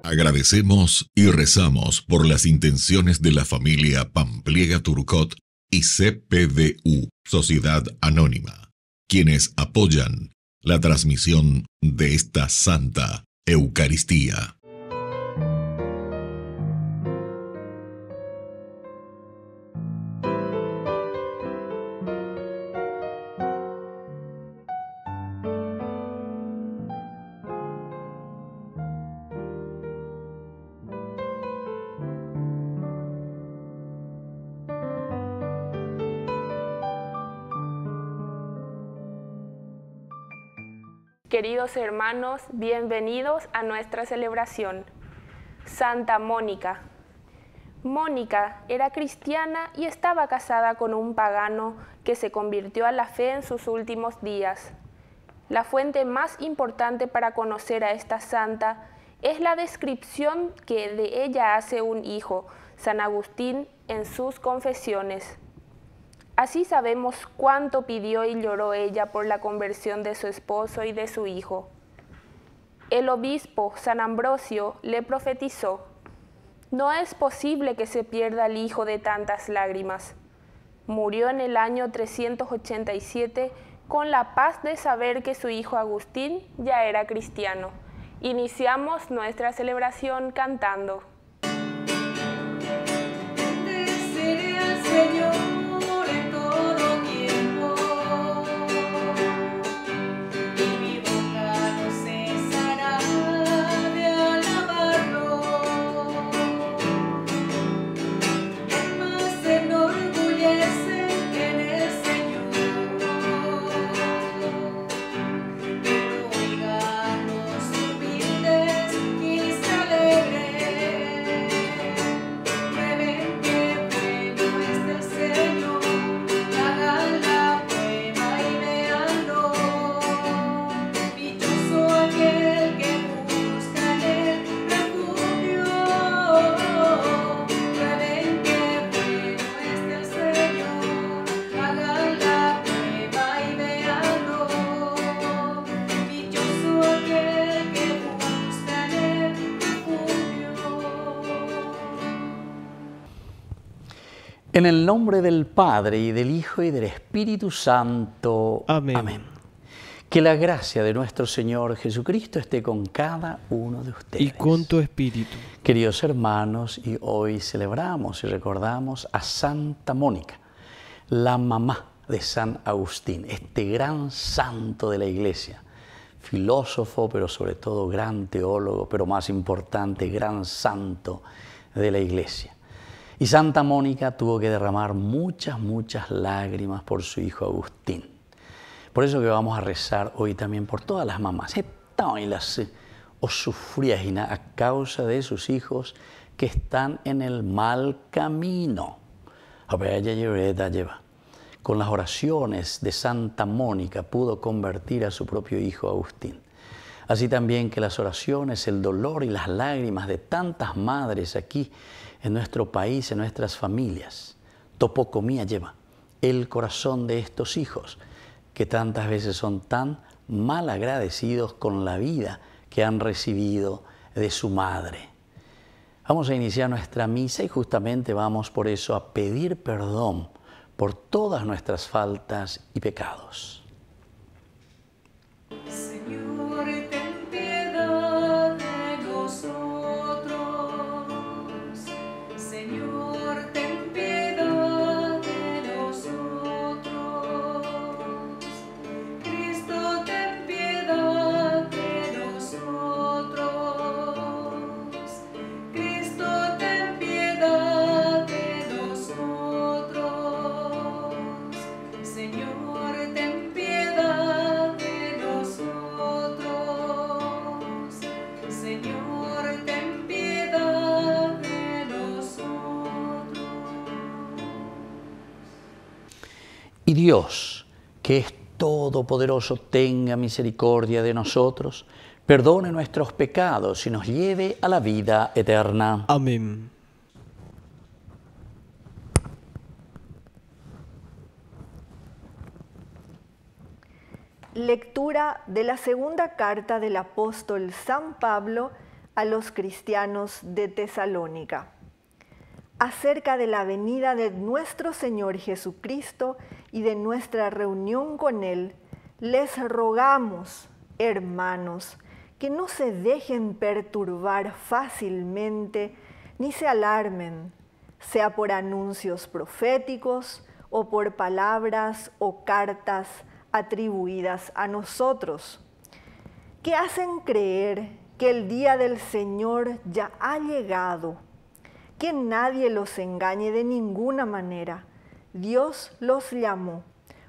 Agradecemos y rezamos por las intenciones de la familia Pampliega Turcot y CPDU, Sociedad Anónima, quienes apoyan la transmisión de esta Santa Eucaristía. Queridos hermanos, bienvenidos a nuestra celebración. Santa Mónica. Mónica era cristiana y estaba casada con un pagano que se convirtió a la fe en sus últimos días. La fuente más importante para conocer a esta santa es la descripción que de ella hace un hijo, San Agustín, en sus Confesiones. Así sabemos cuánto pidió y lloró ella por la conversión de su esposo y de su hijo. El obispo San Ambrosio le profetizó: «No es posible que se pierda el hijo de tantas lágrimas». Murió en el año 387 con la paz de saber que su hijo Agustín ya era cristiano. Iniciamos nuestra celebración cantando. Bendeceré al Señor. En el nombre del Padre, y del Hijo, y del Espíritu Santo. Amén. Amén. Que la gracia de nuestro Señor Jesucristo esté con cada uno de ustedes. Y con tu espíritu. Queridos hermanos, y hoy celebramos y recordamos a Santa Mónica, la mamá de San Agustín, este gran santo de la Iglesia, filósofo, pero sobre todo gran teólogo, pero más importante, gran santo de la Iglesia. Y Santa Mónica tuvo que derramar muchas lágrimas por su hijo Agustín. Por eso que vamos a rezar hoy también por todas las mamás. O sufrían a causa de sus hijos que están en el mal camino. Con las oraciones de Santa Mónica pudo convertir a su propio hijo Agustín. Así también que las oraciones, el dolor y las lágrimas de tantas madres aquí en nuestro país, en nuestras familias, topocomía lleva el corazón de estos hijos que tantas veces son tan mal agradecidos con la vida que han recibido de su madre. Vamos a iniciar nuestra misa y justamente vamos por eso a pedir perdón por todas nuestras faltas y pecados. Señor, ten piedad de nosotros. Señor, ten piedad de nosotros. Cristo, ten piedad de nosotros. Cristo, ten piedad de nosotros. Señor, ten piedad de nosotros. Señor, ten piedad de nosotros. Y Dios, que es todopoderoso, tenga misericordia de nosotros, perdone nuestros pecados y nos lleve a la vida eterna. Amén. Lectura de la segunda carta del apóstol San Pablo a los cristianos de Tesalónica. Acerca de la venida de nuestro Señor Jesucristo y de nuestra reunión con Él, les rogamos, hermanos, que no se dejen perturbar fácilmente ni se alarmen, sea por anuncios proféticos o por palabras o cartas atribuidas a nosotros, que hacen creer que el día del Señor ya ha llegado. Que nadie los engañe de ninguna manera. Dios los llamó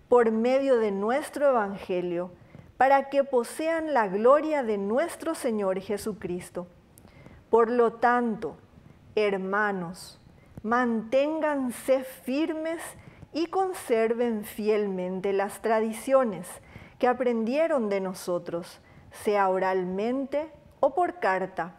por medio de nuestro Evangelio para que posean la gloria de nuestro Señor Jesucristo. Por lo tanto, hermanos, manténganse firmes y conserven fielmente las tradiciones que aprendieron de nosotros, sea oralmente o por carta.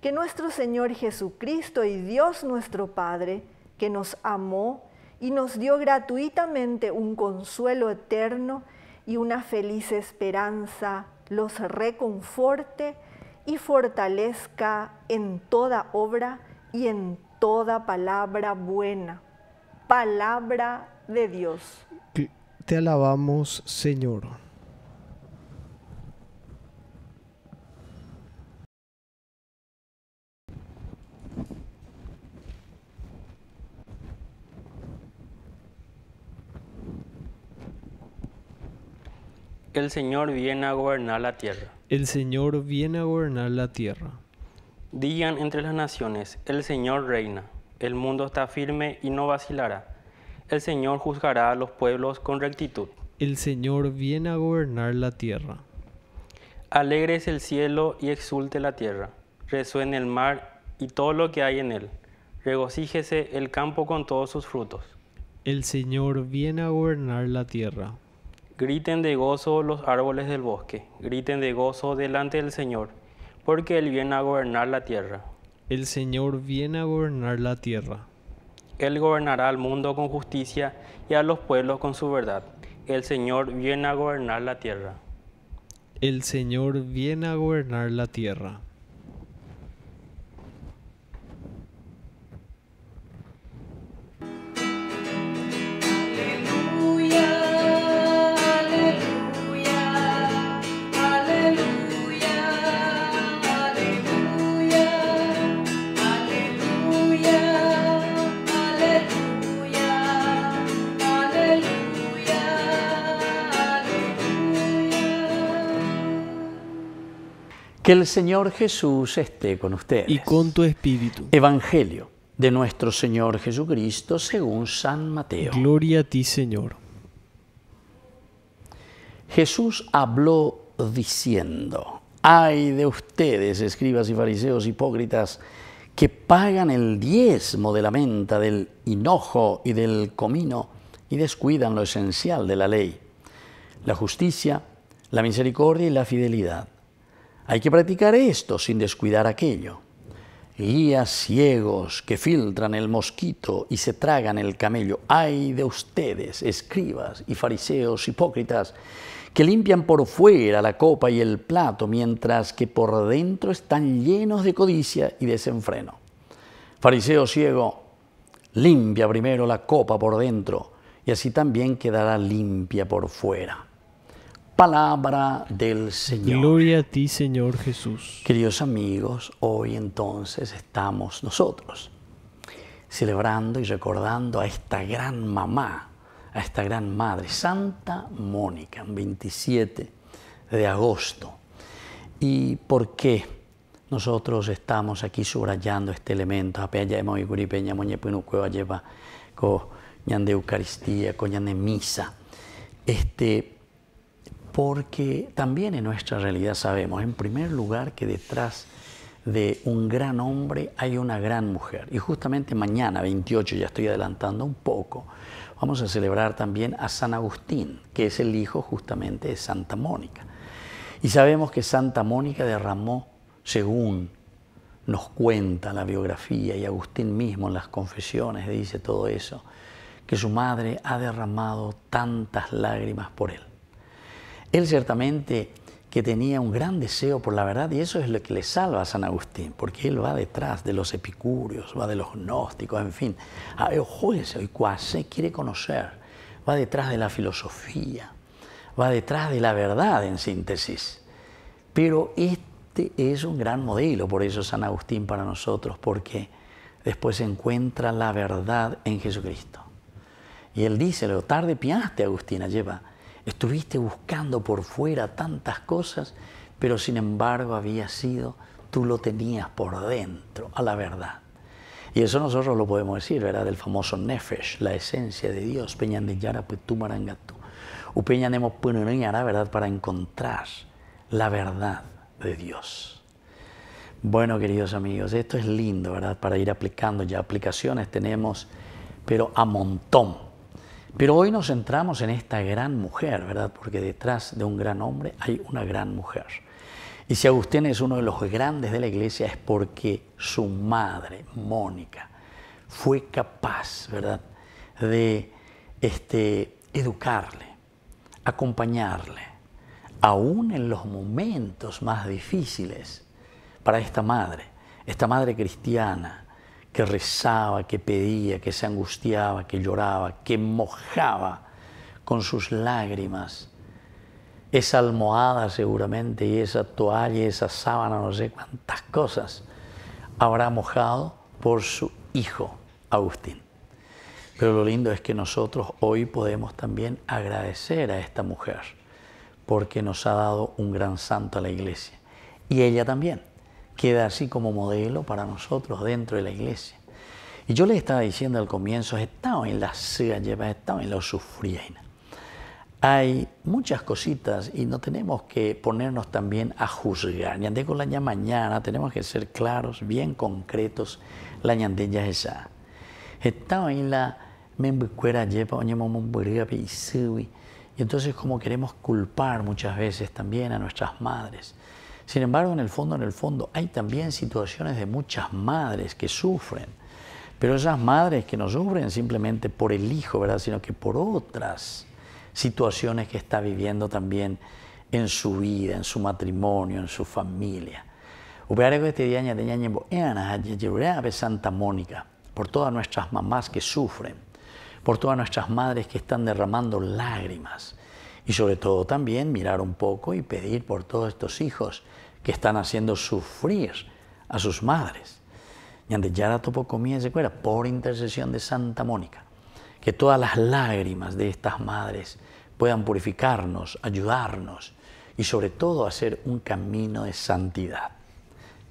Que nuestro Señor Jesucristo y Dios nuestro Padre, que nos amó y nos dio gratuitamente un consuelo eterno y una feliz esperanza, los reconforte y fortalezca en toda obra y en toda palabra buena. Palabra de Dios. Te alabamos, Señor. El Señor viene a gobernar la tierra. El Señor viene a gobernar la tierra. Digan entre las naciones, el Señor reina. El mundo está firme y no vacilará. El Señor juzgará a los pueblos con rectitud. El Señor viene a gobernar la tierra. Alegres el cielo y exulte la tierra. Resuene el mar y todo lo que hay en él. Regocíjese el campo con todos sus frutos. El Señor viene a gobernar la tierra. Griten de gozo los árboles del bosque, griten de gozo delante del Señor, porque Él viene a gobernar la tierra. El Señor viene a gobernar la tierra. Él gobernará al mundo con justicia y a los pueblos con su verdad. El Señor viene a gobernar la tierra. El Señor viene a gobernar la tierra. Que el Señor Jesús esté con ustedes. Y con tu espíritu. Evangelio de nuestro Señor Jesucristo según San Mateo. Gloria a ti, Señor. Jesús habló diciendo: ay de ustedes, escribas y fariseos hipócritas, que pagan el diezmo de la menta, del hinojo y del comino, y descuidan lo esencial de la ley, la justicia, la misericordia y la fidelidad. Hay que practicar esto sin descuidar aquello. Guías ciegos que filtran el mosquito y se tragan el camello. Ay de ustedes, escribas y fariseos hipócritas, que limpian por fuera la copa y el plato, mientras que por dentro están llenos de codicia y desenfreno. Fariseo ciego, limpia primero la copa por dentro, y así también quedará limpia por fuera. Palabra del Señor. Gloria a ti, Señor Jesús. Queridos amigos, hoy entonces estamos nosotros celebrando y recordando a esta gran mamá, a esta gran madre, Santa Mónica, 27 de agosto. ¿Y por qué nosotros estamos aquí subrayando este elemento? De Eucaristía, de misa. Porque también en nuestra realidad sabemos, en primer lugar, que detrás de un gran hombre hay una gran mujer. Y justamente mañana, 28, ya estoy adelantando un poco, vamos a celebrar también a San Agustín, que es el hijo justamente de Santa Mónica. Y sabemos que Santa Mónica derramó, según nos cuenta la biografía, y Agustín mismo en las confesiones dice todo eso, que su madre ha derramado tantas lágrimas por él. Él ciertamente que tenía un gran deseo por la verdad, y eso es lo que le salva a San Agustín, porque él va detrás de los epicúreos, va de los gnósticos, en fin. Quiere conocer, va detrás de la filosofía, va detrás de la verdad en síntesis. Pero este es un gran modelo, por eso San Agustín para nosotros, porque después se encuentra la verdad en Jesucristo. Y él dice, lo tarde piaste, Agustina, lleva. Estuviste buscando por fuera tantas cosas, pero sin embargo había sido, tú lo tenías por dentro, a la verdad. Y eso nosotros lo podemos decir, ¿verdad? Del famoso Nefesh, la esencia de Dios, peñandeyara putu marangatu. Upeñanemos punuriñara, ¿verdad? Para encontrar la verdad de Dios. Bueno, queridos amigos, esto es lindo, ¿verdad? Para ir aplicando, ya aplicaciones tenemos, pero a montón. Pero hoy nos centramos en esta gran mujer, ¿verdad? Porque detrás de un gran hombre hay una gran mujer. Y si Agustín es uno de los grandes de la iglesia es porque su madre, Mónica, fue capaz, ¿verdad?, de educarle, acompañarle, aún en los momentos más difíciles para esta madre cristiana, que rezaba, que pedía, que se angustiaba, que lloraba, que mojaba con sus lágrimas esa almohada seguramente y esa toalla y esa sábana, no sé cuántas cosas habrá mojado por su hijo Agustín. Pero lo lindo es que nosotros hoy podemos también agradecer a esta mujer porque nos ha dado un gran santo a la iglesia. Y ella también queda así como modelo para nosotros dentro de la iglesia. Y yo les estaba diciendo al comienzo, he estado en la sea, he estado en la sufriena. Hay muchas cositas y no tenemos que ponernos también a juzgar. Ñande con la ña mañana tenemos que ser claros, bien concretos, la ñande ya esa. He estado en la membucuera lleva y entonces como queremos culpar muchas veces también a nuestras madres. Sin embargo, en el fondo, hay también situaciones de muchas madres que sufren. Pero esas madres que no sufren simplemente por el hijo, ¿verdad?, sino que por otras situaciones que está viviendo también en su vida, en su matrimonio, en su familia. Santa Mónica, por todas nuestras mamás que sufren, por todas nuestras madres que están derramando lágrimas y sobre todo también mirar un poco y pedir por todos estos hijos que están haciendo sufrir a sus madres. Por intercesión de Santa Mónica, que todas las lágrimas de estas madres puedan purificarnos, ayudarnos y sobre todo hacer un camino de santidad.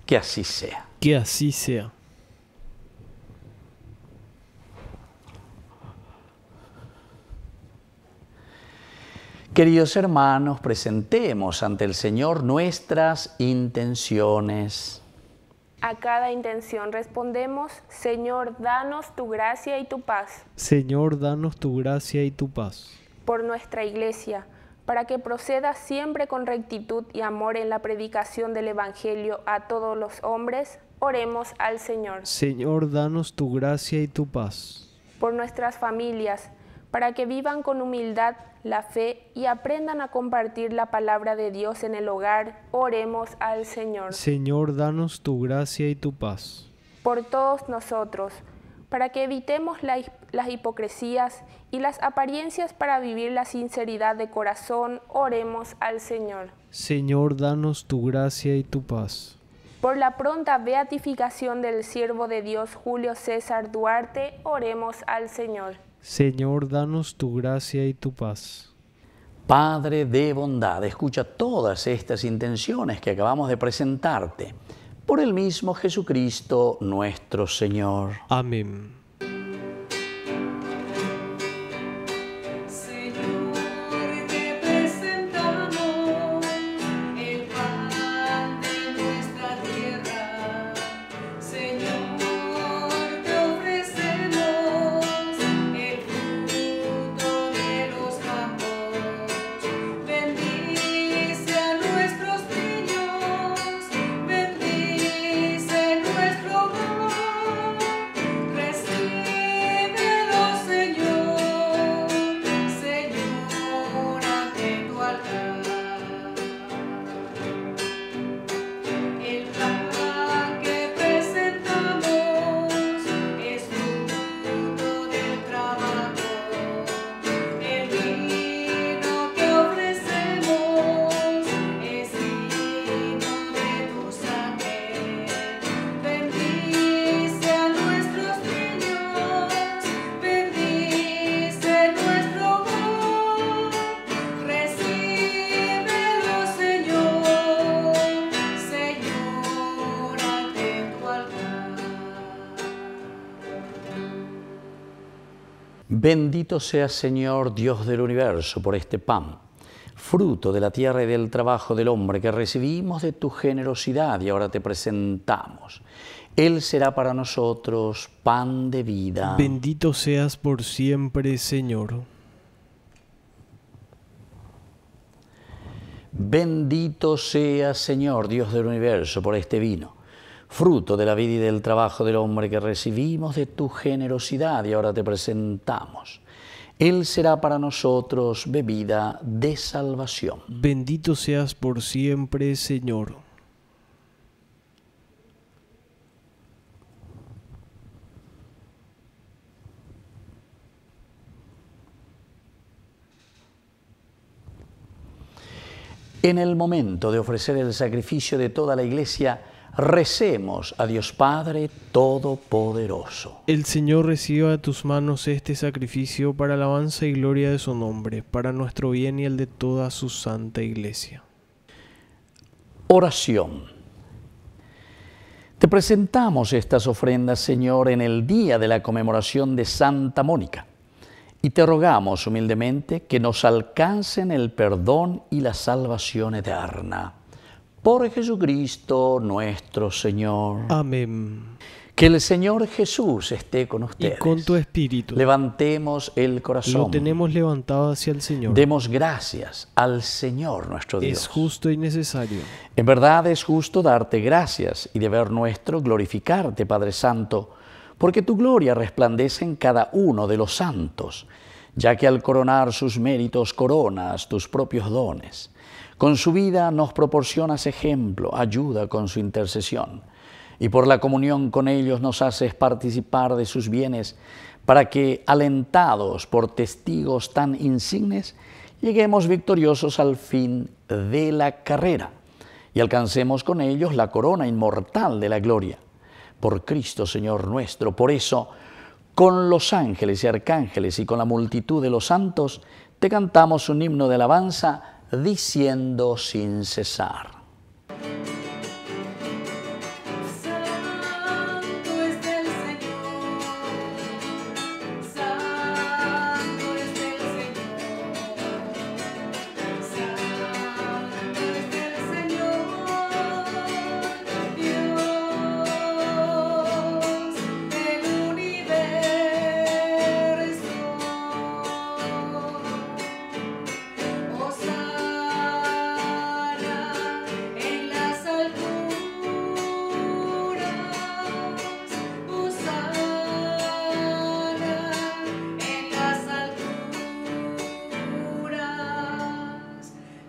Que así sea. Que así sea. Queridos hermanos, presentemos ante el Señor nuestras intenciones. A cada intención respondemos, Señor, danos tu gracia y tu paz. Señor, danos tu gracia y tu paz. Por nuestra Iglesia, para que proceda siempre con rectitud y amor en la predicación del Evangelio a todos los hombres, oremos al Señor. Señor, danos tu gracia y tu paz. Por nuestras familias, para que vivan con humildad la fe y aprendan a compartir la palabra de Dios en el hogar, oremos al Señor. Señor, danos tu gracia y tu paz. Por todos nosotros, para que evitemos las hipocresías y las apariencias para vivir la sinceridad de corazón, oremos al Señor. Señor, danos tu gracia y tu paz. Por la pronta beatificación del siervo de Dios Julio César Duarte, oremos al Señor. Señor, danos tu gracia y tu paz. Padre de bondad, escucha todas estas intenciones que acabamos de presentarte. Por el mismo Jesucristo nuestro Señor. Amén. Recibe Bendito seas, Señor, Dios del universo, por este pan, fruto de la tierra y del trabajo del hombre que recibimos de tu generosidad y ahora te presentamos. Él será para nosotros pan de vida. Bendito seas por siempre, Señor. Bendito seas, Señor, Dios del universo, por este vino, fruto de la vida y del trabajo del hombre que recibimos de tu generosidad y ahora te presentamos. Él será para nosotros bebida de salvación. Bendito seas por siempre, Señor. En el momento de ofrecer el sacrificio de toda la Iglesia, recemos a Dios Padre Todopoderoso. El Señor reciba de tus manos este sacrificio para alabanza y gloria de su nombre, para nuestro bien y el de toda su santa Iglesia. Oración. Te presentamos estas ofrendas, Señor, en el día de la conmemoración de Santa Mónica. Y te rogamos humildemente que nos alcancen el perdón y la salvación eterna. Por Jesucristo nuestro Señor. Amén. Que el Señor Jesús esté con ustedes. Y con tu espíritu. Levantemos el corazón. Lo tenemos levantado hacia el Señor. Demos gracias al Señor nuestro Dios. Es justo y necesario. En verdad es justo darte gracias y deber nuestro glorificarte, Padre Santo, porque tu gloria resplandece en cada uno de los santos, ya que al coronar sus méritos coronas tus propios dones. Con su vida nos proporcionas ejemplo, ayuda con su intercesión, y por la comunión con ellos nos haces participar de sus bienes, para que, alentados por testigos tan insignes, lleguemos victoriosos al fin de la carrera y alcancemos con ellos la corona inmortal de la gloria. Por Cristo, Señor nuestro. Por eso, con los ángeles y arcángeles y con la multitud de los santos, te cantamos un himno de alabanza diciendo sin cesar. Santo es el Señor, Santo es el Señor, Santo es el Señor, Dios del universo. Hosana en las alturas, Hosana en las alturas.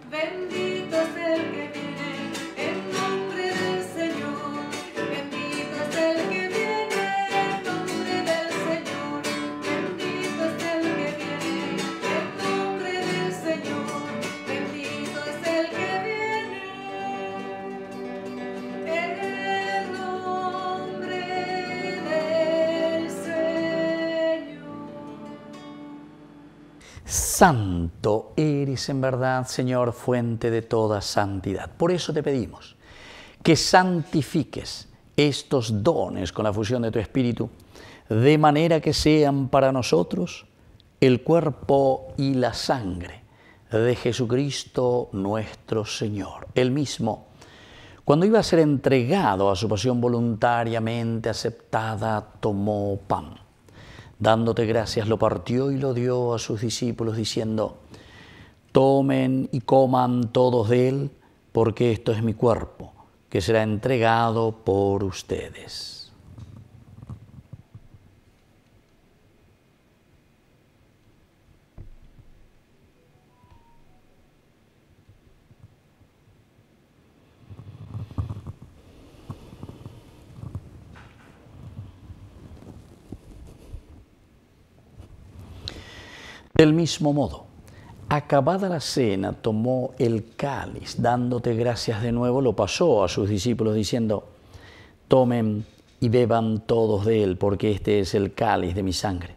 Bendito es el que viene en nombre del Señor, bendito es el que viene en nombre del Señor, bendito es el que viene en nombre del Señor, bendito es el que viene en nombre del Señor. Santo eres en verdad, Señor, fuente de toda santidad. Por eso te pedimos que santifiques estos dones con la fusión de tu Espíritu, de manera que sean para nosotros el cuerpo y la sangre de Jesucristo nuestro Señor. Él mismo, cuando iba a ser entregado a su pasión voluntariamente aceptada, tomó pan. Dándote gracias, lo partió y lo dio a sus discípulos, diciendo: tomen y coman todos de él, porque esto es mi cuerpo, que será entregado por ustedes. Del mismo modo, acabada la cena, tomó el cáliz, dándote gracias de nuevo, lo pasó a sus discípulos diciendo: tomen y beban todos de él, porque este es el cáliz de mi sangre.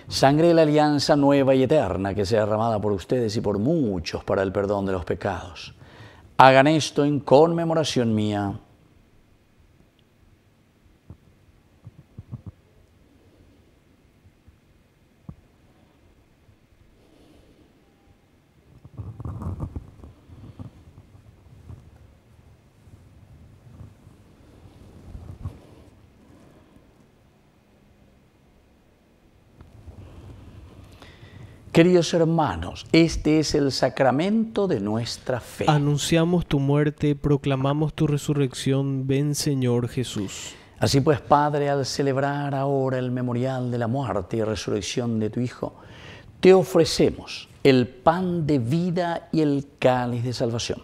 Sangre de la alianza nueva y eterna, que sea derramada por ustedes y por muchos para el perdón de los pecados. Hagan esto en conmemoración mía. Queridos hermanos, este es el sacramento de nuestra fe. Anunciamos tu muerte, proclamamos tu resurrección. Ven, Señor Jesús. Así pues, Padre, al celebrar ahora el memorial de la muerte y resurrección de tu Hijo, te ofrecemos el pan de vida y el cáliz de salvación.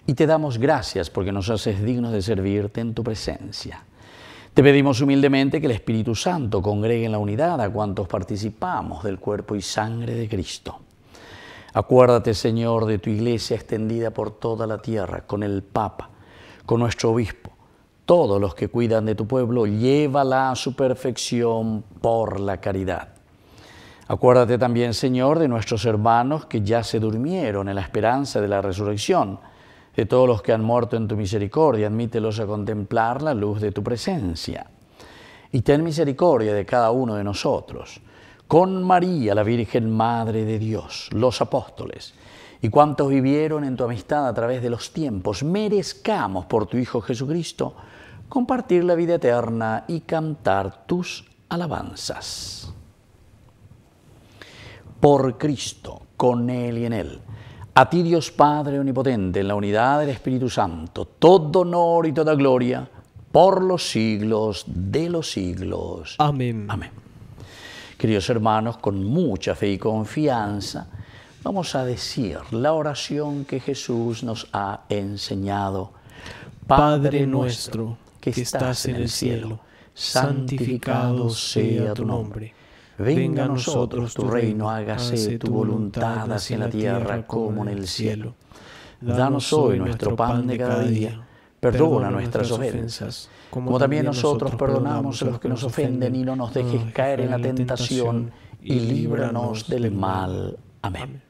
Y te damos gracias porque nos haces dignos de servirte en tu presencia. Te pedimos humildemente que el Espíritu Santo congregue en la unidad a cuantos participamos del cuerpo y sangre de Cristo. Acuérdate, Señor, de tu Iglesia extendida por toda la tierra, con el Papa, con nuestro Obispo, todos los que cuidan de tu pueblo, llévala a su perfección por la caridad. Acuérdate también, Señor, de nuestros hermanos que ya se durmieron en la esperanza de la resurrección, de todos los que han muerto en tu misericordia, admítelos a contemplar la luz de tu presencia. Y ten misericordia de cada uno de nosotros, con María, la Virgen Madre de Dios, los apóstoles, y cuantos vivieron en tu amistad a través de los tiempos, merezcamos por tu Hijo Jesucristo compartir la vida eterna y cantar tus alabanzas. Por Cristo, con Él y en Él, a ti, Dios Padre Omnipotente, en la unidad del Espíritu Santo, todo honor y toda gloria, por los siglos de los siglos. Amén. Amén. Queridos hermanos, con mucha fe y confianza, vamos a decir la oración que Jesús nos ha enseñado. Padre nuestro, que estás en el cielo, santificado sea tu nombre. Venga a nosotros tu reino, hágase tu voluntad, así en la tierra como en el cielo. Danos hoy nuestro pan de cada día. Perdona nuestras ofensas, como también nosotros perdonamos a los que nos ofenden, y no nos dejes caer en la tentación, y líbranos del mal. Amén.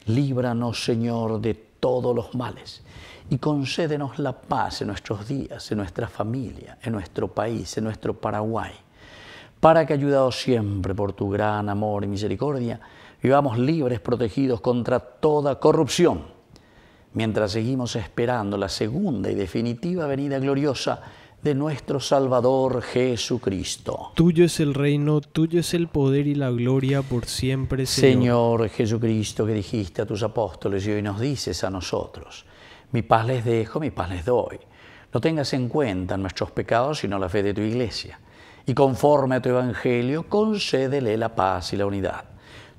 Líbranos, Señor, de todos los males, y concédenos la paz en nuestros días, en nuestra familia, en nuestro país, en nuestro Paraguay, para que, ayudados siempre por tu gran amor y misericordia, vivamos libres, protegidos contra toda corrupción, mientras seguimos esperando la segunda y definitiva venida gloriosa de nuestro Salvador Jesucristo. Tuyo es el reino, tuyo es el poder y la gloria por siempre, Señor. Señor Jesucristo, que dijiste a tus apóstoles y hoy nos dices a nosotros: mi paz les dejo, mi paz les doy. No tengas en cuenta nuestros pecados, sino la fe de tu Iglesia. Y conforme a tu Evangelio, concédele la paz y la unidad.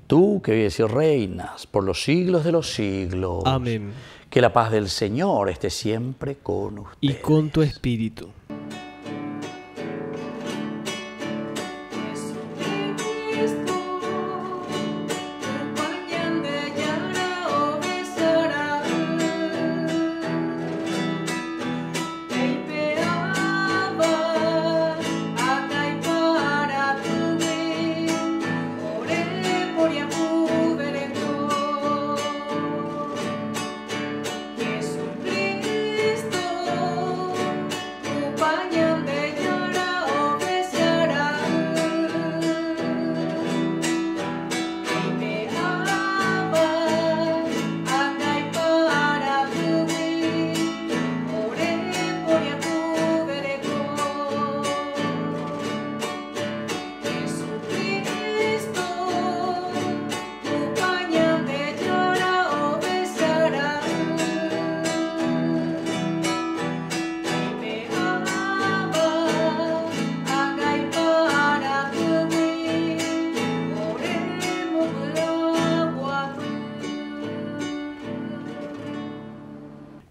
Tú que vives y reinas por los siglos de los siglos. Amén. Que la paz del Señor esté siempre con ustedes. Y con tu espíritu.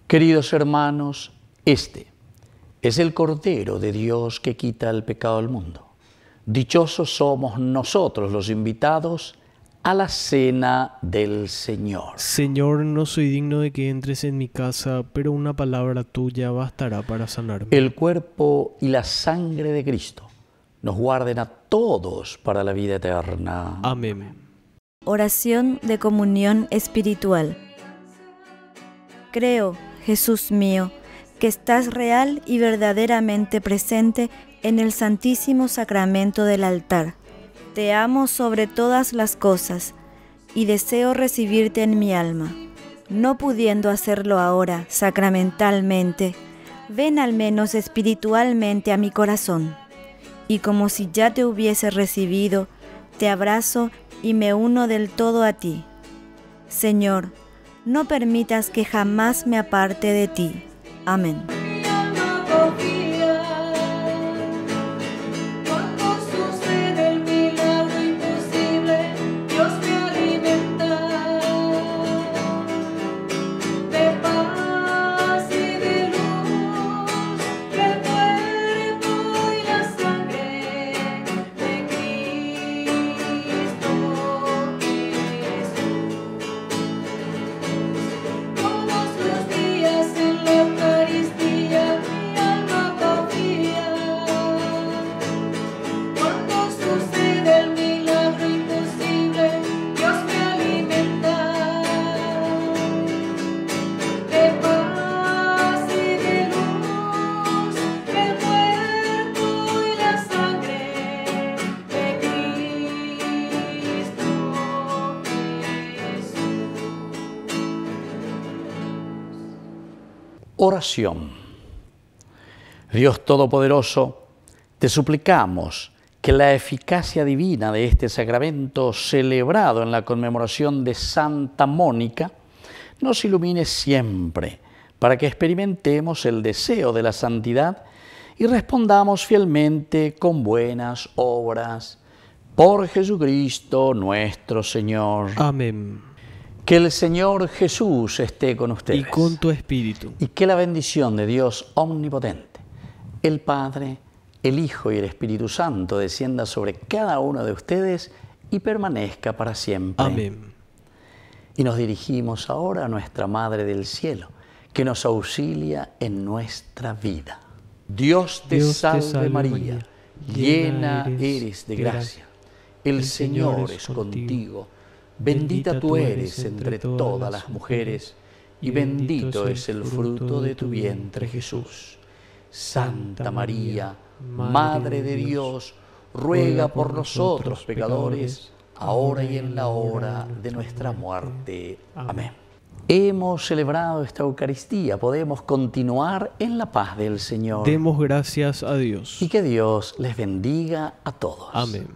Queridos hermanos, este es el Cordero de Dios que quita el pecado del mundo. Dichosos somos nosotros los invitados a la cena del Señor. Señor, no soy digno de que entres en mi casa, pero una palabra tuya bastará para sanarme. El cuerpo y la sangre de Cristo nos guarden a todos para la vida eterna. Amén. Oración de comunión espiritual. Creo, Jesús mío, que estás real y verdaderamente presente en el Santísimo Sacramento del altar. Te amo sobre todas las cosas y deseo recibirte en mi alma. No pudiendo hacerlo ahora sacramentalmente, ven al menos espiritualmente a mi corazón. Y como si ya te hubiese recibido, te abrazo y me uno del todo a ti. Señor, no permitas que jamás me aparte de ti. Amén. Mi alma confía, cuando sucede el milagro imposible, Dios me alimenta de paz y de luz, el cuerpo y la sangre de Cristo Jesús. Todos los días en la Eucaristía mi alma confía, cuando sucede el milagro imposible, Dios me alimenta de paz y de luz, el cuerpo y la sangre de Cristo Jesús. Oración. Dios Todopoderoso, te suplicamos que la eficacia divina de este sacramento celebrado en la conmemoración de Santa Mónica nos ilumine siempre para que experimentemos el deseo de la santidad y respondamos fielmente con buenas obras. Por Jesucristo nuestro Señor. Amén. Que el Señor Jesús esté con ustedes. Y con tu espíritu. Y que la bendición de Dios omnipotente, el Padre, el Hijo y el Espíritu Santo descienda sobre cada uno de ustedes y permanezca para siempre. Amén. Y nos dirigimos ahora a nuestra Madre del Cielo, que nos auxilia en nuestra vida. Dios te salve María, llena eres de gracia. El Señor es contigo. Bendita tú eres entre todas las mujeres, y bendito es el fruto de tu vientre, Jesús. Santa María, Madre de Dios, ruega por nosotros pecadores, ahora y en la hora de nuestra muerte. Amén. Hemos celebrado esta Eucaristía, podemos continuar en la paz del Señor. Demos gracias a Dios. Y que Dios les bendiga a todos. Amén.